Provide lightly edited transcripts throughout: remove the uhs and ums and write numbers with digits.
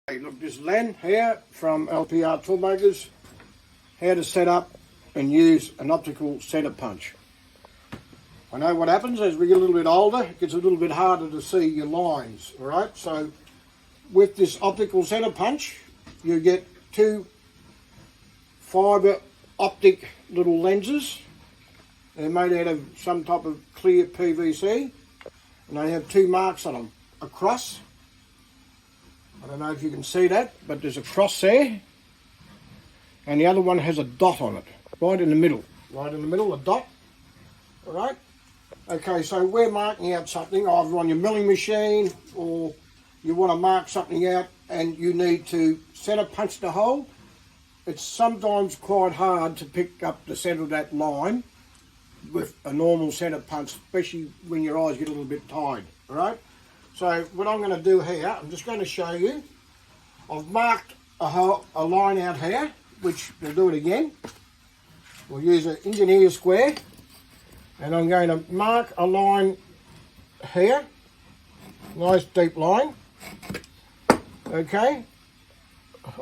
Hey, look, this is Len here from LPR Toolmakers. How to set up and use an optical center punch. I know what happens as we get a little bit older, it gets a little bit harder to see your lines, alright? So with this optical center punch, you get two fibre optic little lenses. They're made out of some type of clear PVC, and they have two marks on them, a cross. I don't know if you can see that, but there's a cross there, and the other one has a dot on it, right in the middle, a dot, all right? Okay, so we're marking out something either on your milling machine, or you want to mark something out and you need to center punch the hole. It's sometimes quite hard to pick up the center of that line with a normal center punch, especially when your eyes get a little bit tired, all right? So what I'm going to do here, I'm just going to show you. I've marked a line out here, which we'll do it again. We'll use an engineer square, and I'm going to mark a line here, nice deep line. Okay,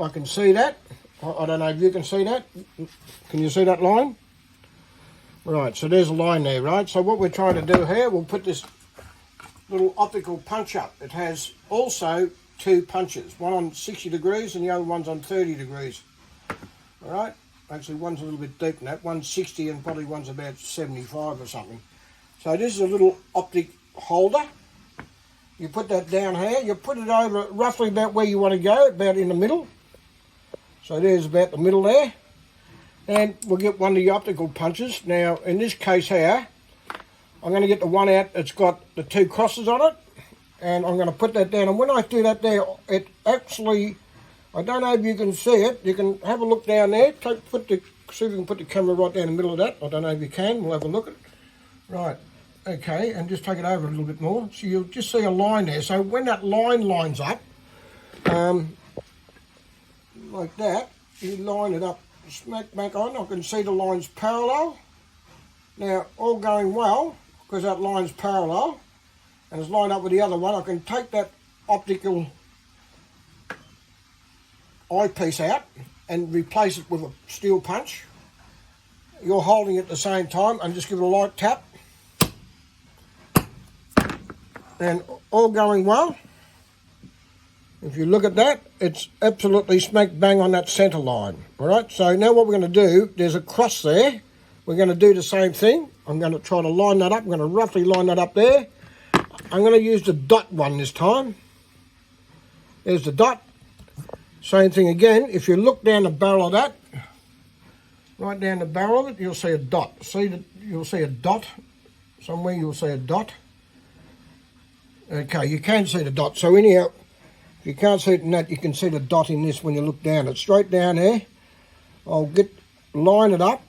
I can see that. I don't know if you can see that. Can you see that line? Right, so there's a line there, right? So what we're trying to do here, we'll put this little optical punch up. It has also two punches, one on 60 degrees and the other one's on 30 degrees. All right, actually one's a little bit deeper than that, one's 60 and probably one's about 75 or something. So this is a little optic holder. You put that down here, you put it over roughly about where you want to go, about in the middle. So there's about the middle there, and we'll get one of the optical punches. Now in this case here, I'm going to get the one out that's got the two crosses on it, and I'm going to put that down. And when I do that there, it actually, I don't know if you can see it, you can have a look down there, see if you can put the camera right down the middle of that. I don't know if you can, we'll have a look at it. Right, okay, and just take it over a little bit more. So you'll just see a line there. So when that line lines up, like that, you line it up, smack back on, I can see the lines parallel. Now, all going well, because that line's parallel and it's lined up with the other one, I can take that optical eyepiece out and replace it with a steel punch. You're holding it at the same time, and just give it a light tap. And all going well. If you look at that, it's absolutely smack bang on that centre line. All right, so now what we're going to do, there's a cross there. We're going to do the same thing. I'm going to try to line that up. I'm going to roughly line that up there. I'm going to use the dot one this time. There's the dot. Same thing again. If you look down the barrel of that, right down the barrel of it, you'll see a dot. You'll see a dot. Somewhere you'll see a dot. Okay, you can see the dot. So anyhow, if you can't see it in that, you can see the dot in this when you look down. It's straight down there. I'll line it up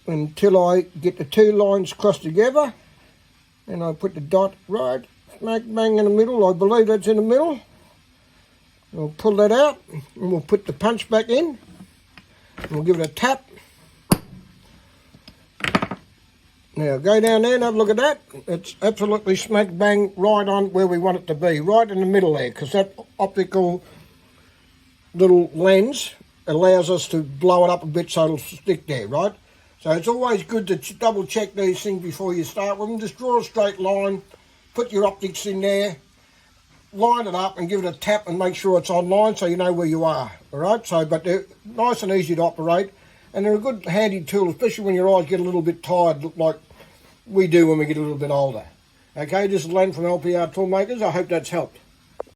until I get the two lines crossed together, and I put the dot right smack bang in the middle. I believe that's in the middle. We'll pull that out and we'll put the punch back in, and we'll give it a tap. Now go down there and have a look at that. It's absolutely smack bang right on where we want it to be, right in the middle there, because that optical little lens allows us to blow it up a bit so it'll stick there, right? So it's always good to double check these things before you start with them. Just draw a straight line, put your optics in there, line it up and give it a tap and make sure it's online so you know where you are, all right? So, but they're nice and easy to operate, and they're a good handy tool, especially when your eyes get a little bit tired, like we do when we get a little bit older. Okay, this is Len from LPR Toolmakers. I hope that's helped.